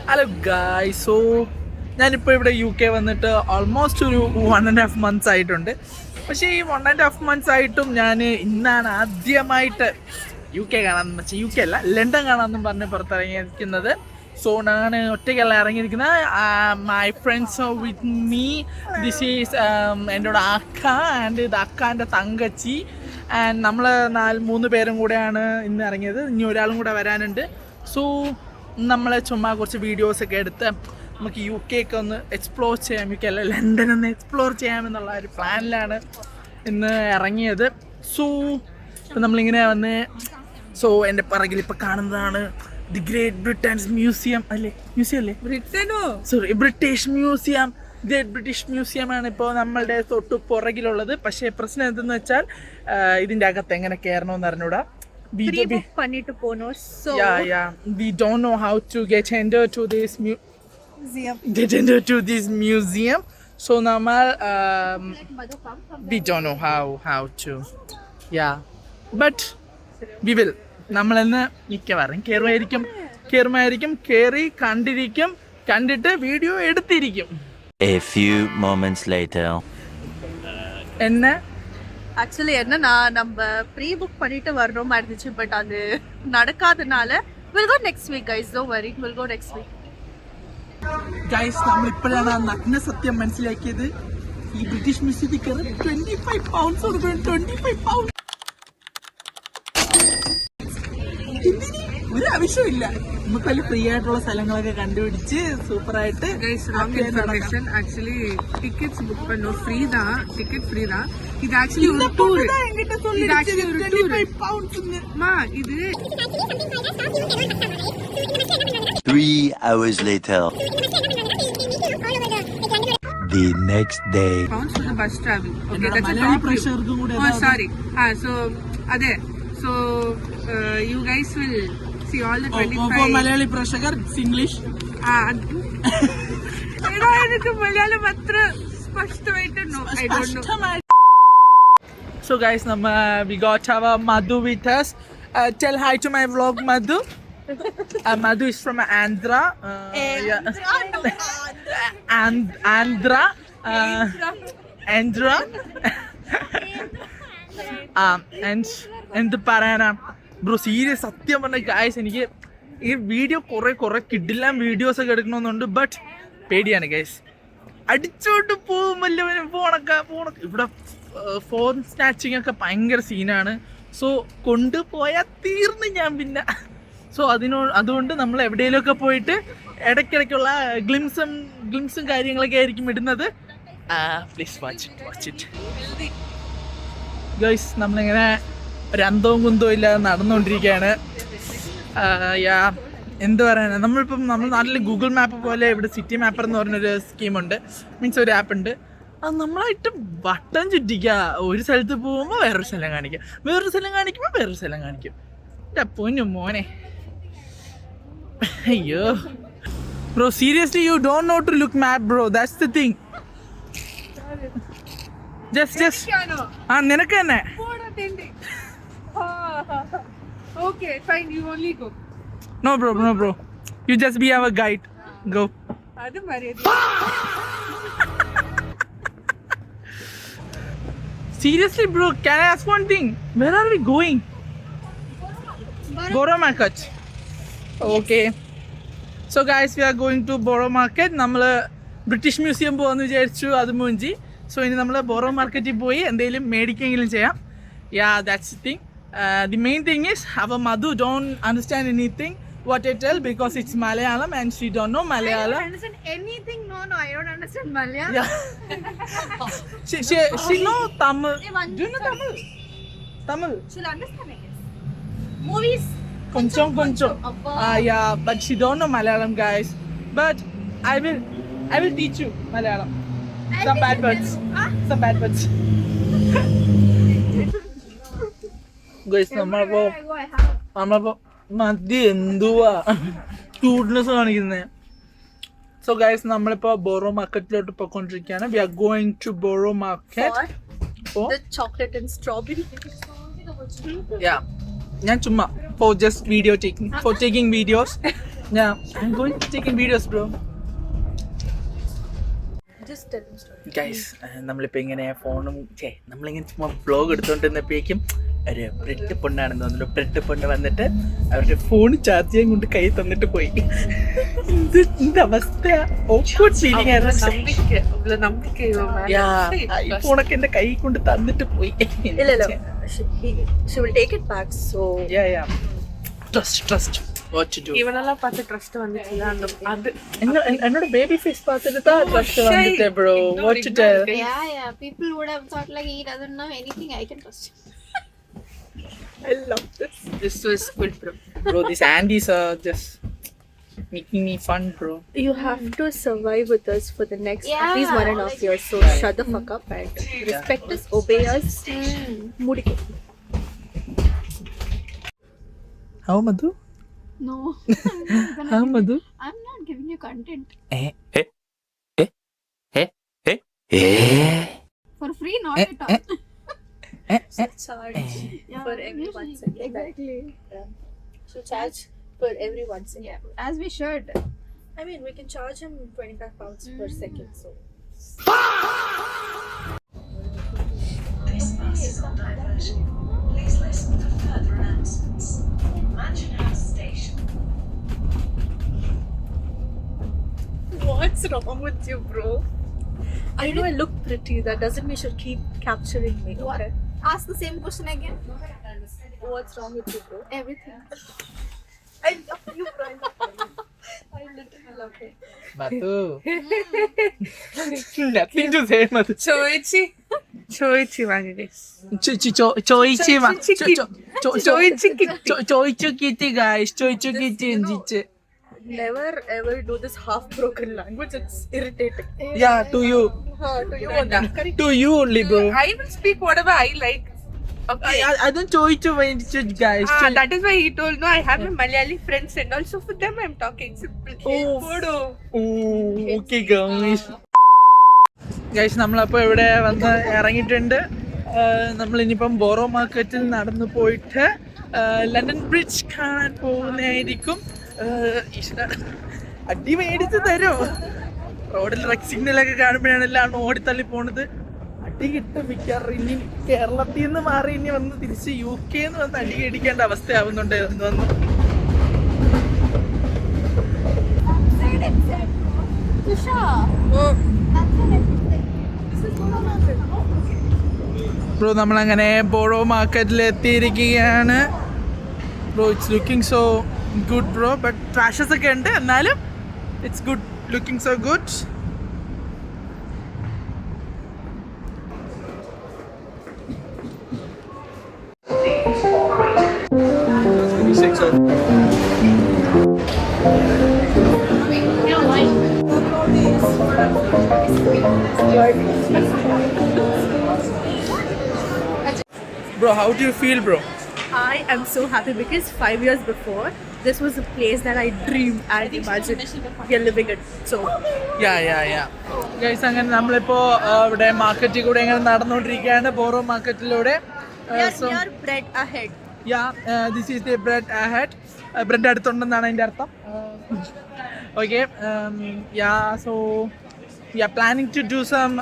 Hello guys, so ഞാനിപ്പോൾ ഇവിടെ UK വന്നിട്ട് ഓൾമോസ്റ്റ് ഒരു 1.5 months ആയിട്ടുണ്ട്. പക്ഷേ ഈ 1.5 months ആയിട്ടും ഞാൻ ഇന്നാണ് ആദ്യമായിട്ട് UK കാണാമെന്ന് വെച്ചാൽ UK അല്ല ലണ്ടൻ കാണാമെന്നും പറഞ്ഞ് പുറത്തിറങ്ങിയിരിക്കുന്നത്. സോ ഞാൻ ഒറ്റയ്ക്കല്ല ഇറങ്ങിയിരിക്കുന്നത്. My friends with me. This is എൻ്റെ കൂടെ അക്ക ആൻഡ് ഇത് അക്കാൻ്റെ തങ്കച്ചി ആൻഡ് നമ്മൾ 3 പേരും കൂടെയാണ് ഇന്ന് ഇറങ്ങിയത്. ഇനി ഒരാളും കൂടെ വരാനുണ്ട്. സോ നമ്മൾ ചുമ്മാ കുറച്ച് വീഡിയോസൊക്കെ എടുത്ത് നമുക്ക് UK ഒക്കെ ഒന്ന് എക്സ്പ്ലോർ ചെയ്യാം, UK അല്ല ലണ്ടൻ ഒന്ന് എക്സ്പ്ലോർ ചെയ്യാമെന്നുള്ള ഒരു പ്ലാനിലാണ് ഇന്ന് ഇറങ്ങിയത്. സോ ഇപ്പം നമ്മളിങ്ങനെ വന്ന് എൻ്റെ പിറകിൽ ഇപ്പോൾ കാണുന്നതാണ് ദി ഗ്രേറ്റ് ബ്രിട്ടൻസ് മ്യൂസിയം അല്ലേ, മ്യൂസിയം അല്ലേ, British museum. Great British museum ആണ് ഇപ്പോൾ നമ്മളുടെ തൊട്ട് പുറകിലുള്ളത്. പക്ഷേ പ്രശ്നം എന്തെന്ന് വെച്ചാൽ ഇതിൻ്റെ അകത്ത് എങ്ങനെ കയറണമെന്ന് അറിഞ്ഞൂടാ. We don't know how to get entered to this museum. So normal we don't know how to. Yeah, but we will. നമ്മളെന്ന് മിക്കവാറും കയറുമായിരിക്കും, കയറി കണ്ടിട്ട് വീഡിയോ എടുത്തിരിക്കും. A few moments later. എന്നെ ஆக்சுவலி என்னன்னா நம்ம ப்ரீ புக் பண்ணிட்டு வரணும் இருந்துச்சு, பட் அது நடக்காதனால we'll go next week guys, don't worry, we'll go next week. Guys, നമ്മൾ ഇപ്പോഴാണ് ആ നഗ്ന സത്യം മനസ്സിലാക്കിയത്. ഈ ബ്രിട്ടീഷ് മ്യൂസിയത്തിൽ കയറി 25 pounds കൊടുക്കണം. 25 pounds ഒരു ആവശ്യമില്ല. നമുക്ക് വലിയ ഫ്രീ ആയിട്ടുള്ള സ്ഥലങ്ങളൊക്കെ കണ്ടുപിടിച്ച് സൂപ്പറായിട്ട്. ஆக்சுவலி டிக்கெட்ஸ் புக் பண்ணோம், ஃப்ரீ தான், டிக்கெட் ஃப்ரீ தான். இது ஆக்சுவலி ஒரு டூர், இது ஆக்சுவலி ஒரு டூர். மா இது 3 hours later. The next day. pounds for the bus travel. Okay, that's a Malayali top പ്രേക്ഷകർക്കും കൂടെ oh sorry so ade so you guys will see all the 25 Malayali പ്രേക്ഷകർ ഇംഗ്ലീഷ് എടാ എനിക്ക് മലയാളം അത്ര സ്പഷ്ടമായിട്ട് I don't know. So guys, we got our Madhu with us. Tell hi to my vlog, Madhu. Madhu is from Andhra. Andhra. And എന്ത് പറയാനാ bro, serious സത്യം പറഞ്ഞ guys, എനിക്ക് ഈ വീഡിയോ കുറെ കിഡില്ലാം വീഡിയോസ് ഒക്കെ എടുക്കണമെന്നുണ്ട്. ബട്ട് പേടിയാണ് ഗൈസ്, അടിച്ചോട്ട് പോകും വല്ലവനും ഫോണൊക്കെ ഇവിടെ ഫോൺ സ്നാച്ചിങ് ഒക്കെ ഭയങ്കര സീനാണ്. സോ കൊണ്ടുപോയാൽ തീർന്ന് ഞാൻ പിന്നെ. സോ അതുകൊണ്ട് നമ്മൾ എവിടെയെങ്കിലുമൊക്കെ പോയിട്ട് ഇടയ്ക്കിടയ്ക്കുള്ള ഗ്ലിംസും കാര്യങ്ങളൊക്കെ ആയിരിക്കും ഇടുന്നത്. Please watch it guys. നമ്മളിങ്ങനെ ഒരു അന്തവും കുന്തവും ഇല്ലാതെ നടന്നുകൊണ്ടിരിക്കുകയാണ്. എന്ത് പറയാനാണ്, നമ്മൾ നാട്ടിൽ ഗൂഗിൾ മാപ്പ് പോലെ ഇവിടെ സിറ്റി മാപ്പർ എന്ന് പറഞ്ഞൊരു സ്കീമുണ്ട്, മീൻസ് ഒരു ആപ്പ് ഉണ്ട്. അത് നമ്മളായിട്ട് വട്ടം ചുറ്റിക്കുക. ഒരു സ്ഥലത്ത് പോകുമ്പോൾ വേറൊരു സ്ഥലം കാണിക്കുക, വേറൊരു സ്ഥലം കാണിക്കുമ്പോൾ വേറൊരു സ്ഥലം കാണിക്കും. എൻ്റെ പൊന്നു മോനെ, അയ്യോ bro, seriously you don't know to look map bro, that's the thing. Just നിനക്ക് തന്നെ. Okay fine, you only go. No bro, you just be our guide. Go. adu mariyadi. Seriously bro, can I ask one thing? Where are we going? Borough Market. Okay, so guys, we are going to Borough Market. നമ്മൾ British museum പോകുമെന്ന് വിചാരിച്ചു, അത് മൂഞ്ചി. So ഇനി നമ്മൾ borrow മാർക്കറ്റിൽ പോയി എന്തെങ്കിലും മേടിക്കെങ്കിലും ചെയ്യാം. That's the thing. The main thing is our Madhu don't understand anything what I tell because it's Malayalam and she don't know Malayalam. I don't understand anything. No, I don't understand Malayalam. Yeah. she know Tamil. Do you know Tamil? She'll understand, I guess. Movies. Koncham. Yeah, but she don't know Malayalam, guys. But I will teach you Malayalam. Some bad words. Guys, നമ്മളിപ്പോ മതി എന്തുവാ cuteness കാണിക്കുന്നത്. So guys, നമ്മളിപ്പോ Borough മാർക്കറ്റിലോട്ട് പോയിക്കൊണ്ടിരിക്കുകയാണ്. We are going to Borough market for the chocolate and strawberry. ഞാൻ ചുമ്മാ for just video taking, for taking videos. Yeah, I'm going to taking videos, bro. Just tell me story. Guys നമ്മളിപ്പോൾ ഇങ്ങനെ ഫോണും നമ്മളിങ്ങനെ ചുമ്മാ blog എടുത്തുകൊണ്ടിരുന്നപ്പോഴേക്കും ഒരു bread പൊണ്ണാണെന്ന് തോന്നുന്നു. Bread പൊണ്ണ് വന്നിട്ട് അവരുടെ ഫോൺ ചാർജ് ചെയ്യാൻ കൊണ്ട് കൈ തന്നിട്ട് പോയി. എന്ത് അവസ്ഥ, ഓക്വേർഡ് ഫീലിംഗ് ആയിരുന്നു. ഈ ഫോണൊക്കെ എന്റെ കൈ കൊണ്ട് തന്നിട്ട് പോയി. She will take it back, so trust what to do. இவனெல்லாம் பார்த்து ட்ரஸ்ட் வந்துச்சு அது என்னோட பேபி ஃபேஸ் பார்த்துட்டு தான் ட்ரஸ்ட் வந்துட்டே bro. What to tell? Yeah. People would have thought like he doesn't know anything. I can trust him. I love this. This was good, Bro, these Andes are just making me fun, bro. you have to survive with us for the next at least 1.5 years. So shut the fuck up and respect us, obey us. Mudike. How Madhu? No. How Madhu? I'm not giving you content. For free, not at all. Charge Yeah, for every 1 second. Exactly. So charge for every 1 second. Yeah, as we should. I mean, we can charge him 25 pounds per second. So what's wrong with you, bro? I know I look pretty. That doesn't mean you should keep capturing me. What? Okay? Ask the same question again. What's wrong with you, bro? Everything. I love you, bro. I literally love you. Madhu. Nothing to say, Madhu. ചോദിച്ചു വാങ്ങി ചോദിച്ചു കിട്ടി guys. ചോദിച്ചു കിട്ടി എന്തിച്ച്. Never ever do this half broken language. It's irritating. Yeah, to you. To you only. Correct. To you only, bro. I will speak whatever I like. Okay. അതും ചോദിച്ചു വേണ്ടിച്ചു guys. That is why he told no. I have my Malayali friends and also for them I'm talking simple. Okay guys. Guys, നമ്മളപ്പോൾ ഇവിടെ വന്ന് ഇറങ്ങിയിട്ടുണ്ട്. നമ്മൾ ഇനിയിപ്പം borrow മാർക്കറ്റിൽ നടന്നു പോയിട്ട് ലണ്ടൻ ബ്രിഡ്ജ് കാണാൻ പോകുന്നതായിരിക്കും. അടി മേടിച്ച് തരും. റോഡിൽ റെഡ് സിഗ്നലൊക്കെ കാണുമ്പോഴാണ് എല്ലാം ഓടിത്തള്ളി പോണത്. അടി കിട്ടും മിക്കവാറും. ഇനി കേരളത്തിൽ നിന്ന് മാറി ഇനി വന്ന് തിരിച്ച് UK വന്ന് അടി അടിക്കേണ്ട അവസ്ഥയാവുന്നുണ്ട് വന്നു. ബ്രോ, നമ്മളങ്ങനെ ബോറോ മാർക്കറ്റിൽ എത്തിയിരിക്കുകയാണ്. Bro, it's looking so good bro. But trashes ഒക്കെ ഉണ്ട്, എന്നാലും it's good, looking so good. Bro, how do you feel, bro? I am so happy because 5 years before, this was a place that I dreamed and imagined. We are living it. So Yeah. Guys, അങ്ങനെ നമ്മളിപ്പോൾ ഇവിടെ മാർക്കറ്റിൽ കൂടെ ഇങ്ങനെ നടന്നുകൊണ്ടിരിക്കുകയാണ്, Borough മാർക്കറ്റിലൂടെ. we are bread ahead. This is the bread ahead. Bread അടുത്തുണ്ടെന്നാണ് അതിൻ്റെ അർത്ഥം. Okay, so we are planning to do some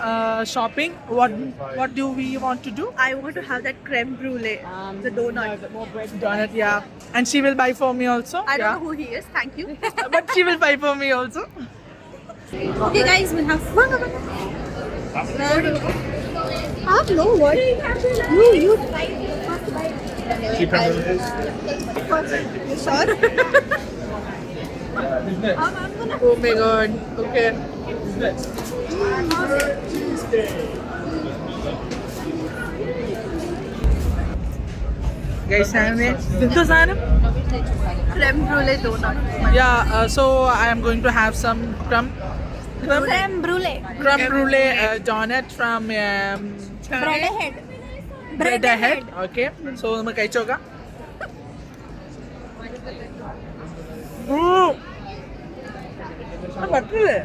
shopping. What do we want to do? I want to have that creme brulee, the donut. Donut, yeah. And she will buy for me also. I don't know who he is. Thank you. But she will buy for me also. Okay, guys, we'll have fun. No, what? You try. Sure. Oh my god. Okay. Guys, this is Anam. Creme brulee donut. Yeah, so I am going to have some creme brulee donut from bread ahead. Okay, so നമുക്ക് കഴിച്ചു നോക്കാം. പറ്റില്ലേ?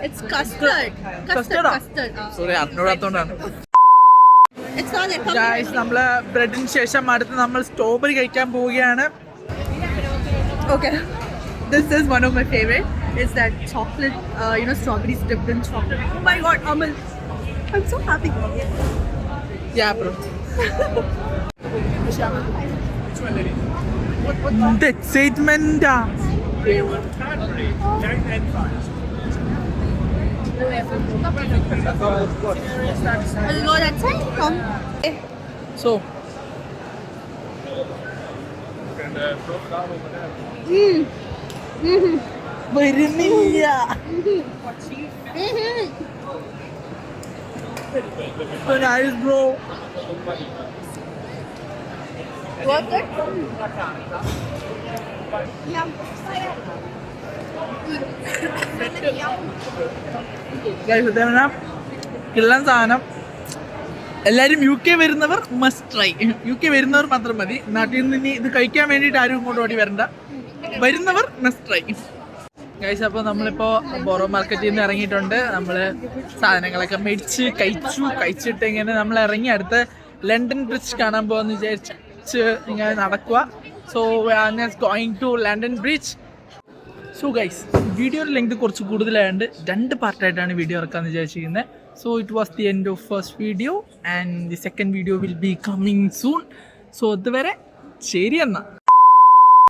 It's custard. Custard ആ? Custard. Sorry, അറിഞ്ഞൂടാത്തോണ്ടാണ്. It's not like guys, നമ്മള് ബ്രെഡിന് ശേഷം അടുത്ത് നമ്മൾ strawberry കഴിക്കാൻ പോവുകയാണ്. Okay. This is one of my favorite. It's that chocolate, strawberries dipped in chocolate. Oh my god, Amal. I'm so happy. Yeah, bro. The excitement. I'll go that side. Come. So. വരുന്നില്ല. So nice, bro. Worth it? Guys, ഇതേപോലെ കിള്ളൻ സാധനം. എല്ലാവരും U K വരുന്നവർ must try. U K വരുന്നവർ മാത്രം മതി. നാട്ടിൽ നിന്ന് ഇനി ഇത് കഴിക്കാൻ വേണ്ടിയിട്ട് ആരും ഇങ്ങോട്ട് ഓടി വരണ്ട. വരുന്നവർ മസ്റ്റ് ട്രൈ. ഗൈസ്, അപ്പോൾ നമ്മളിപ്പോൾ ബോറോ മാർക്കറ്റിൽ നിന്ന് ഇറങ്ങിയിട്ടുണ്ട്. നമ്മൾ സാധനങ്ങളൊക്കെ മേടിച്ച് കഴിച്ചിട്ട് ഇങ്ങനെ നമ്മൾ ഇറങ്ങി അടുത്ത് ലണ്ടൻ ബ്രിഡ്ജ് കാണാൻ പോകാമെന്ന് വിചാരിച്ച് ഇങ്ങനെ നടക്കുക. So going to London Bridge. So guys, വീഡിയോയുടെ ലെങ്ത് കുറച്ച് കൂടുതലായതുകൊണ്ട് 2 പാർട്ടായിട്ടാണ് വീഡിയോ ഇറക്കാമെന്ന് വിചാരിച്ചിരിക്കുന്നത്. So it was the end of first video and the second video will be coming soon. So അതുവരെ ശരി എന്നാൽ.